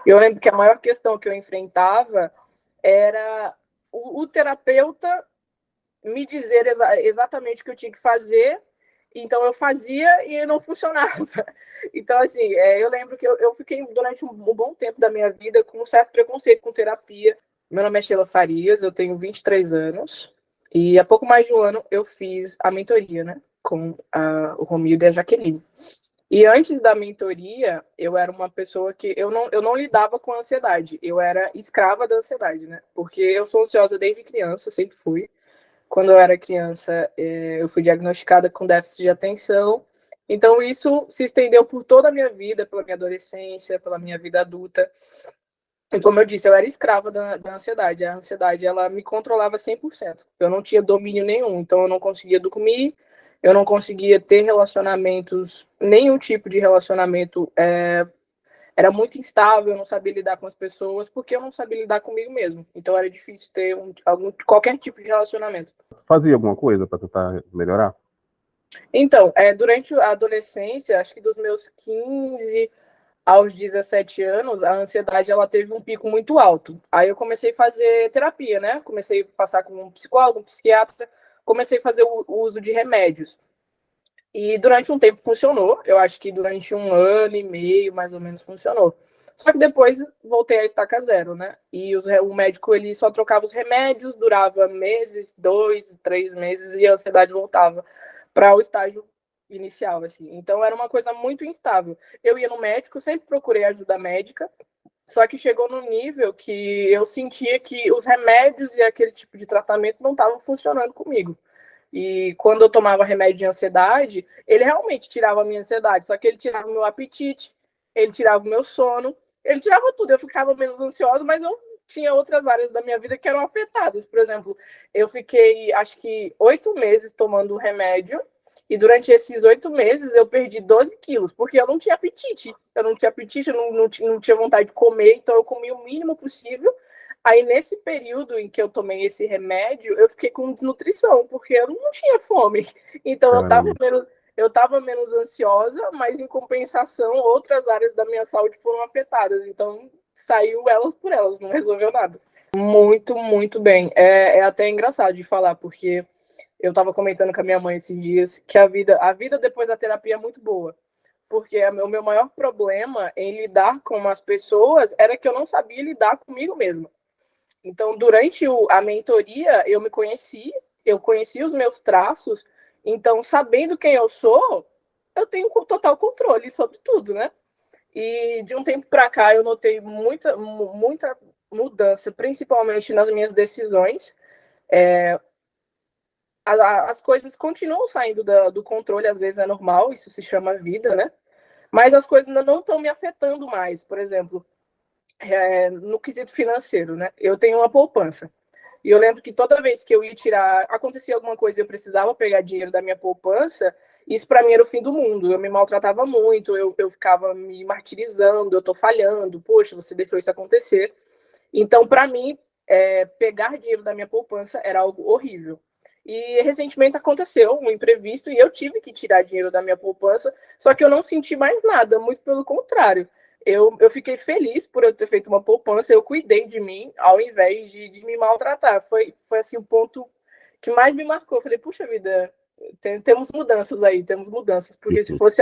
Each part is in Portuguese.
Eu lembro que a maior questão que eu enfrentava era o terapeuta me dizer exatamente o que eu tinha que fazer, então eu fazia e não funcionava. Então, assim, eu lembro que eu fiquei durante um bom tempo da minha vida com um certo preconceito com terapia. Meu nome é Sheila Farias, eu tenho 23 anos, e há pouco mais de um ano eu fiz a mentoria, né, com o Romildo e a Jaqueline. E antes da mentoria, eu era uma pessoa que eu não lidava com a ansiedade, eu era escrava da ansiedade, né? Porque eu sou ansiosa desde criança, sempre fui. Quando eu era criança, eu fui diagnosticada com déficit de atenção. Então, isso se estendeu por toda a minha vida, pela minha adolescência, pela minha vida adulta. E como eu disse, eu era escrava da ansiedade. A ansiedade, ela me controlava 100%. Eu não tinha domínio nenhum. Então, eu não conseguia dormir, eu não conseguia ter relacionamentos, nenhum tipo de relacionamento era muito instável, eu não sabia lidar com as pessoas, porque eu não sabia lidar comigo mesmo. Então, era difícil ter qualquer tipo de relacionamento. Fazia alguma coisa para tentar melhorar? Então, durante a adolescência, acho que dos meus 15 aos 17 anos, a ansiedade ela teve um pico muito alto. Aí eu comecei a fazer terapia, né? Comecei a passar com um psicólogo, um psiquiatra, comecei a fazer o uso de remédios. E durante um tempo funcionou, eu acho que durante um ano e meio, mais ou menos, funcionou. Só que depois voltei a estaca zero, né? E o médico ele só trocava os remédios, durava meses, 2, 3 meses, e a ansiedade voltava para o estágio inicial, assim. Então era uma coisa muito instável. Eu ia no médico, sempre procurei ajuda médica, só que chegou no nível que eu sentia que os remédios e aquele tipo de tratamento não estavam funcionando comigo. E quando eu tomava remédio de ansiedade, ele realmente tirava a minha ansiedade, só que ele tirava o meu apetite, ele tirava o meu sono, ele tirava tudo. Eu ficava menos ansiosa, mas eu tinha outras áreas da minha vida que eram afetadas. Por exemplo, eu fiquei, acho que, 8 meses tomando remédio, e durante esses 8 meses eu perdi 12 quilos, porque eu não tinha apetite. Eu não tinha apetite, eu não tinha vontade de comer, então eu comia o mínimo possível. Aí, nesse período em que eu tomei esse remédio, eu fiquei com desnutrição, porque eu não tinha fome. Então, Caramba. eu tava menos ansiosa, mas, em compensação, outras áreas da minha saúde foram afetadas. Então, saiu elas por elas, não resolveu nada. Muito, muito bem. É até engraçado de falar, porque eu estava comentando com a minha mãe esses dias que a vida depois da terapia é muito boa. Porque o meu maior problema em lidar com as pessoas era que eu não sabia lidar comigo mesma. Então, durante a mentoria, eu conheci os meus traços, então, sabendo quem eu sou, eu tenho total controle sobre tudo, né? E de um tempo para cá, eu notei muita mudança, principalmente nas minhas decisões. As coisas continuam saindo do controle, às vezes é normal, isso se chama vida, né? Mas as coisas não estão me afetando mais. Por exemplo, no quesito financeiro, né? Eu tenho uma poupança. E eu lembro que toda vez que eu ia tirar, acontecia alguma coisa e eu precisava pegar dinheiro da minha poupança, isso para mim era o fim do mundo. Eu me maltratava muito, eu ficava me martirizando, eu tô falhando, poxa, você deixou isso acontecer. Então, para mim, pegar dinheiro da minha poupança era algo horrível. E recentemente aconteceu um imprevisto e eu tive que tirar dinheiro da minha poupança, só que eu não senti mais nada, muito pelo contrário. Eu fiquei feliz por eu ter feito uma poupança, eu cuidei de mim ao invés de me maltratar. Foi assim o ponto que mais me marcou. Eu falei, puxa vida, temos mudanças aí, temos mudanças. Porque se fosse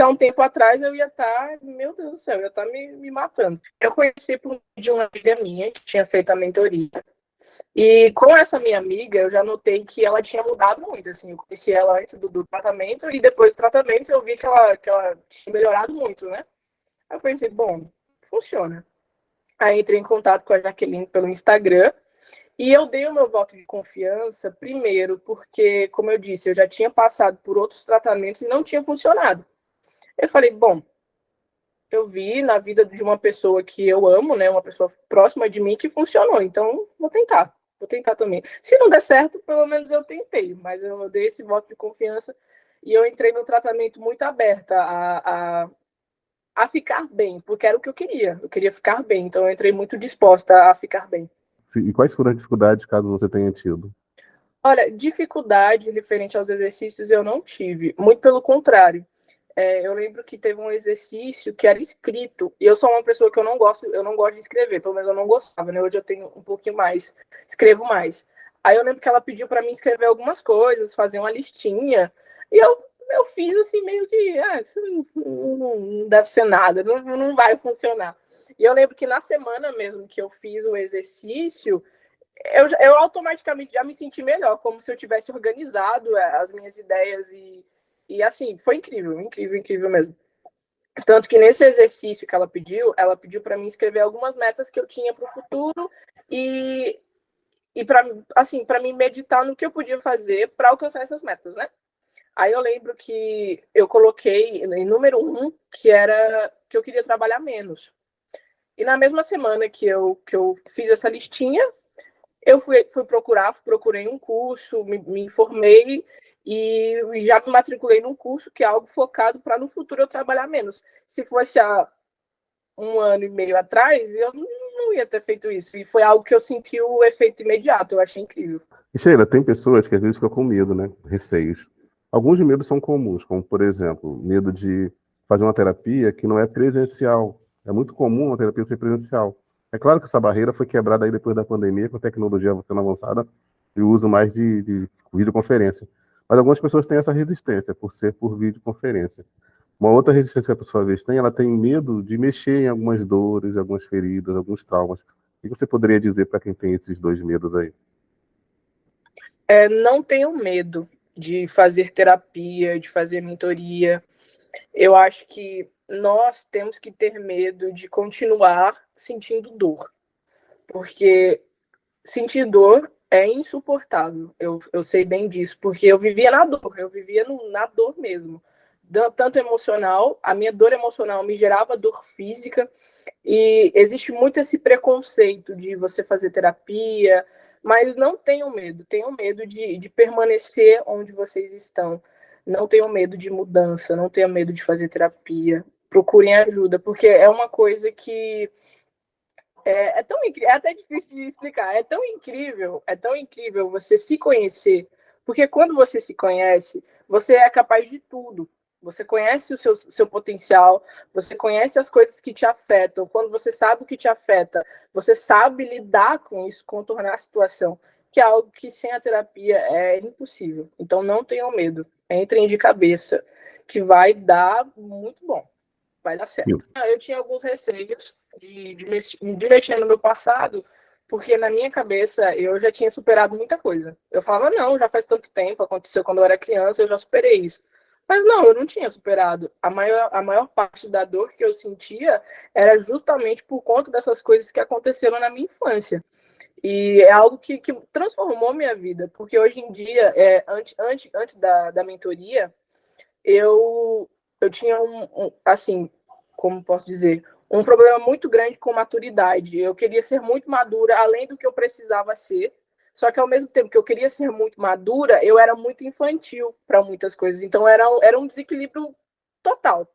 há um tempo atrás, eu ia estar, meu Deus do céu, eu ia estar me matando. Eu conheci por de uma amiga minha que tinha feito a mentoria. E com essa minha amiga, eu já notei que ela tinha mudado muito. Assim, eu conheci ela antes do tratamento e depois do tratamento eu vi que ela tinha melhorado muito, né? Aí eu pensei, bom, funciona. Aí entrei em contato com a Jaqueline pelo Instagram e eu dei o meu voto de confiança primeiro porque, como eu disse, eu já tinha passado por outros tratamentos e não tinha funcionado. Eu falei, bom, eu vi na vida de uma pessoa que eu amo, né, uma pessoa próxima de mim que funcionou, então vou tentar também. Se não der certo, pelo menos eu tentei, mas eu dei esse voto de confiança e eu entrei no tratamento muito aberta a ficar bem, porque era o que eu queria ficar bem, então eu entrei muito disposta a ficar bem. E quais foram as dificuldades caso você tenha tido? Olha, dificuldade referente aos exercícios eu não tive, muito pelo contrário. eu lembro que teve um exercício que era escrito, e eu sou uma pessoa que eu não gosto de escrever, pelo menos eu não gostava, né? Hoje eu tenho um pouquinho mais, escrevo mais. Aí eu lembro que ela pediu para mim escrever algumas coisas, fazer uma listinha, e eu fiz assim, meio que, isso não deve ser nada, não vai funcionar. E eu lembro que na semana mesmo que eu fiz o exercício, eu automaticamente já me senti melhor, como se eu tivesse organizado as minhas ideias e assim, foi incrível, incrível, incrível mesmo. Tanto que nesse exercício que ela pediu para mim escrever algumas metas que eu tinha para o futuro e para assim, para mim meditar no que eu podia fazer para alcançar essas metas, né? Aí eu lembro que eu coloquei em número 1 que era que eu queria trabalhar menos. E na mesma semana que eu fiz essa listinha, eu procurei um curso, me informei e já me matriculei num curso que é algo focado para no futuro eu trabalhar menos. Se fosse há 1 ano e meio atrás, eu não ia ter feito isso. E foi algo que eu senti o efeito imediato, eu achei incrível. E Sheila, tem pessoas que às vezes ficam com medo, né? Receios. Alguns de medos são comuns, como, por exemplo, medo de fazer uma terapia que não é presencial. É muito comum uma terapia ser presencial. É claro que essa barreira foi quebrada aí depois da pandemia, com a tecnologia sendo avançada e o uso mais de videoconferência. Mas algumas pessoas têm essa resistência por ser por videoconferência. Uma outra resistência que a pessoa às vezes tem, ela tem medo de mexer em algumas dores, algumas feridas, alguns traumas. O que você poderia dizer para quem tem esses dois medos aí? Não tenho medo de fazer terapia, de fazer mentoria. Eu acho que nós temos que ter medo de continuar sentindo dor, porque sentir dor é insuportável. Eu sei bem disso, porque eu vivia na dor, eu vivia na dor mesmo. Tanto emocional, a minha dor emocional me gerava dor física, e existe muito esse preconceito de você fazer terapia, mas não tenham medo de permanecer onde vocês estão. Não tenham medo de mudança, não tenham medo de fazer terapia. Procurem ajuda, porque é uma coisa que tão incrível, é até difícil de explicar. É tão incrível você se conhecer, porque quando você se conhece, você é capaz de tudo. Você conhece o seu potencial, você conhece as coisas que te afetam. Quando você sabe o que te afeta, você sabe lidar com isso, contornar a situação, que é algo que sem a terapia é impossível. Então não tenham medo, entrem de cabeça, que vai dar muito bom, vai dar certo. Eu tinha alguns receios de mexer no meu passado, porque na minha cabeça eu já tinha superado muita coisa. Eu falava, não, já faz tanto tempo, aconteceu quando eu era criança, eu já superei isso. Mas não, eu não tinha superado. A maior parte da dor que eu sentia era justamente por conta dessas coisas que aconteceram na minha infância. E é algo que transformou minha vida, porque hoje em dia, antes da mentoria, eu tinha assim, como posso dizer, um problema muito grande com maturidade. Eu queria ser muito madura, além do que eu precisava ser. Só que ao mesmo tempo que eu queria ser muito madura, eu era muito infantil para muitas coisas. Então era um desequilíbrio total.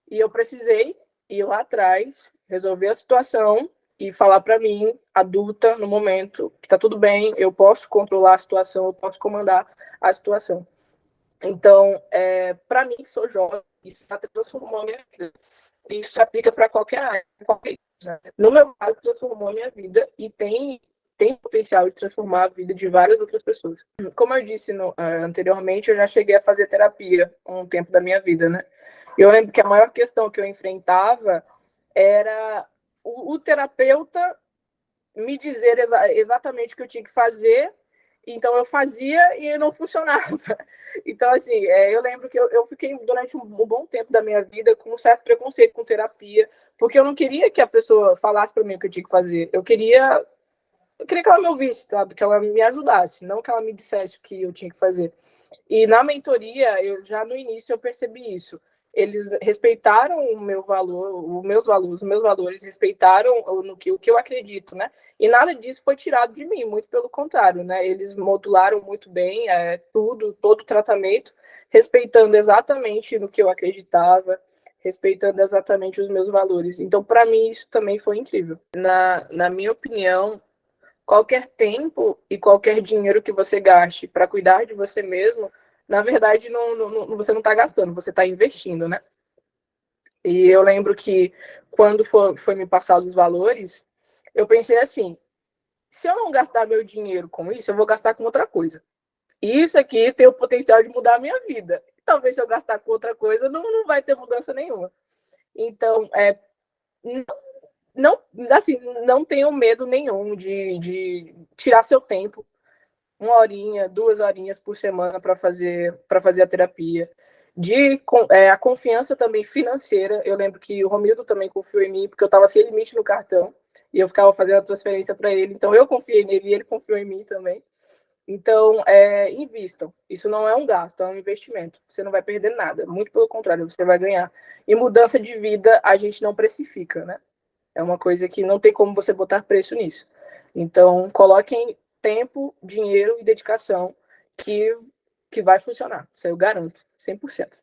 E eu precisei ir lá atrás, resolver a situação e falar para mim, adulta, no momento, que tá tudo bem, eu posso controlar a situação, eu posso comandar a situação. Então, para mim, que sou jovem, isso já transformou a minha vida. Isso se aplica para qualquer área, qualquer coisa. No meu caso, transformou a minha vida e tem potencial de transformar a vida de várias outras pessoas. Como eu disse anteriormente, eu já cheguei a fazer terapia um tempo da minha vida, né? Eu lembro que a maior questão que eu enfrentava era o terapeuta me dizer exatamente o que eu tinha que fazer, então eu fazia e não funcionava. Então, assim, eu lembro que eu fiquei durante um bom tempo da minha vida com um certo preconceito com terapia, porque eu não queria que a pessoa falasse para mim o que eu tinha que fazer. Eu queria que ela me ouvisse, sabe? Que ela me ajudasse, não que ela me dissesse o que eu tinha que fazer. E na mentoria, já no início eu percebi isso. Eles respeitaram o meu valor, os meus valores, respeitaram o que eu acredito, né? E nada disso foi tirado de mim, muito pelo contrário, né? Eles modularam muito bem todo o tratamento, respeitando exatamente no que eu acreditava, respeitando exatamente os meus valores. Então, para mim, isso também foi incrível. Na minha opinião, qualquer tempo e qualquer dinheiro que você gaste para cuidar de você mesmo na verdade, você não está gastando, você está investindo, né? E eu lembro que quando foi me passar os valores, eu pensei assim, se eu não gastar meu dinheiro com isso, eu vou gastar com outra coisa. E isso aqui tem o potencial de mudar a minha vida. Talvez se eu gastar com outra coisa, não vai ter mudança nenhuma. Então, não, assim, não tenham medo nenhum de tirar seu tempo, 1 horinha, 2 horinhas por semana para fazer a terapia. A confiança também financeira. Eu lembro que o Romildo também confiou em mim, porque eu estava sem limite no cartão e eu ficava fazendo a transferência para ele. Então eu confiei nele e ele confiou em mim também. Então, invistam. Isso não é um gasto, é um investimento. Você não vai perder nada, muito pelo contrário, você vai ganhar. E mudança de vida a gente não precifica, né? É uma coisa que não tem como você botar preço nisso. Então, coloquem tempo, dinheiro e dedicação que vai funcionar. Isso eu garanto, 100%.